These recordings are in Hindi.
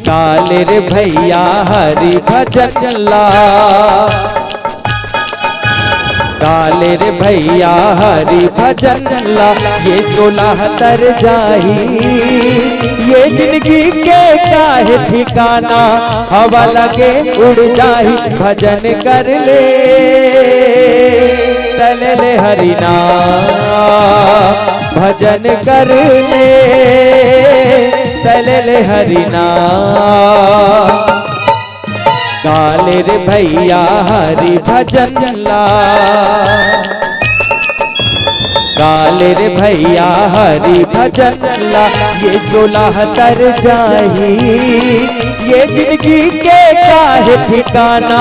काले रे भैया हरि भजन ला, काले रे भैया हरि भजन ला, ये चोला तर जाही, ये जिंदगी के काहे ठिकाना, हवा लगे उड़ जाही, भजन कर ले तले ले हरिना, भजन कर ले तले ले हरिना। काले रे भैया हरि भजन ला, काले रे भैया हरि भजन ला, ये चोला तर जाही, ये जिंदगी के काहे ठिकाना,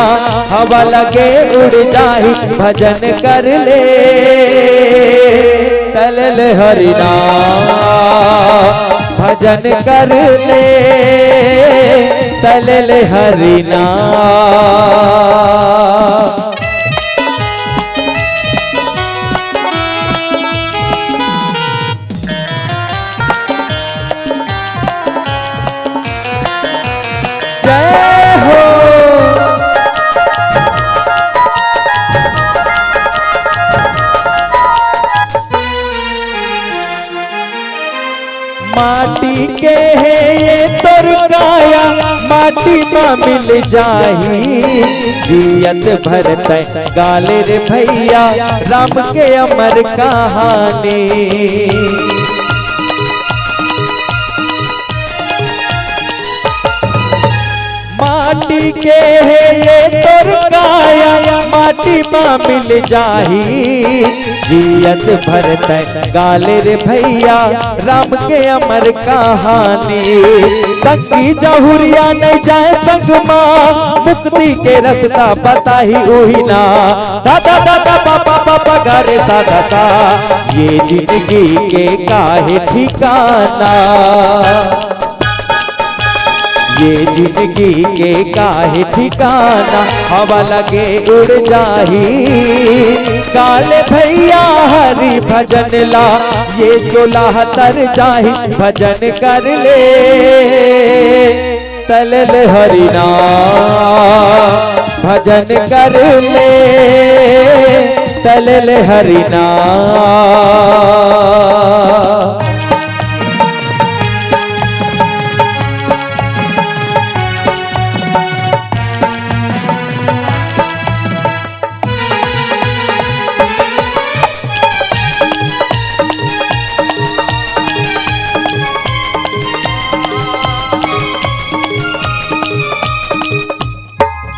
हवा लगे उड़ जाही, भजन कर ले तले ले हरिना, भजन कर ले तले ले हरिना। जय हो माटी के है ये तोर काया, माटी में मिल जाही, जियत भरत गाले रे भैया राम के अमर कहानी। माटी के है ये तोर काया, माटी में मिल जाही, जियत भरत गाले रे भैया राम के अमर कहानी। संगी जहुरिया नहीं जाए संग माँ, मुक्ति के रास्ता बताही उही ना, दादा दादा पापा पापा घरे दादा, ये जिंदगी के काहे ठिकाना, ये जिंदगी के काहे ठिकाना, हवा लगे उड़ जाही, काले भैया हरि भजन ला, ये चोला तर जाही, भजन कर ले तले ले हरिना, भजन कर ले तले ले हरिना।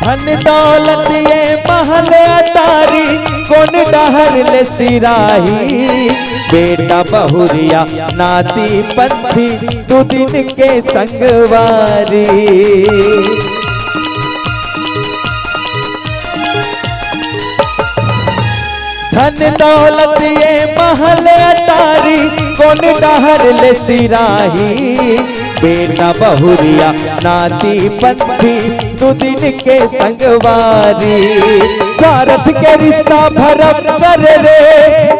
धन दौलत ये महल अटारी, कौन डहर ले सिराही, बेटा बहुरिया नाती पंथी, दो दिन के संगवारी। धन दौलत ये महल अटारी, कौन डहर ले सिराही, बेटा बहुरिया नाती पंथी, दो दिन के संगवारी। स्वार्थ के रिश्ता भरम कर रे,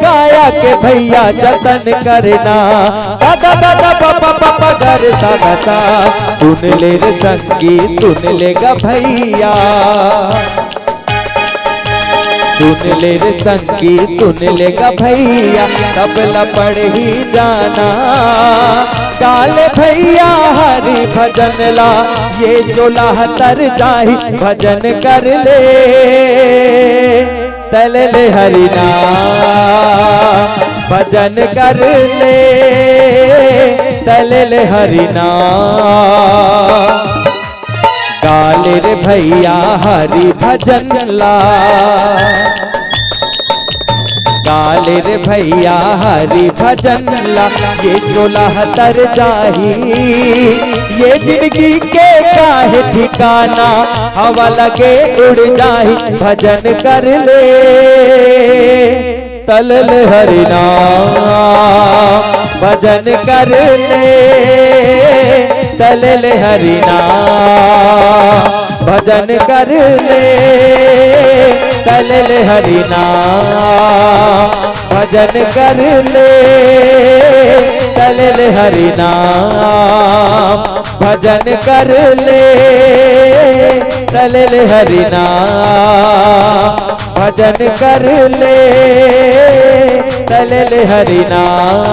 काया के भैया जतन करना, दादा दादा पापा पापा घर दादा, सुन ले रे संगी सुन लेगा भैया, सुन ले रे संगी सुन लेगा भैया, तबला पढ़ ही जाना, काले भैया हरि भजन ला, ये चोला तर जाही, भजन कर ले तले ले हरिना, भजन कर ले तले ले हरिना। काले रे भैया हरि भजन ला, गाल रे भैया हरि भजन ला, ये चोला तर जाही, ये जिंदगी के काहे ठिकाना, हवा लगे उड़ जाही, भजन कर ले तलल हरि नाम, भजन कर ले तलल हरि नाम, भजन कर ले तलल हरि नाम, भजन कर ले तलल हरि नाम, भजन कर ले तलल हरि नाम, भजन कर ले तलल हरि नाम।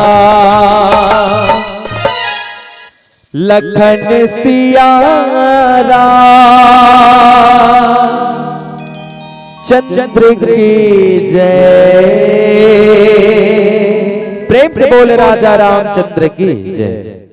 लखन सिया राम चंद्र की जय। प्रेम से बोले राजा रामचंद्र की जय।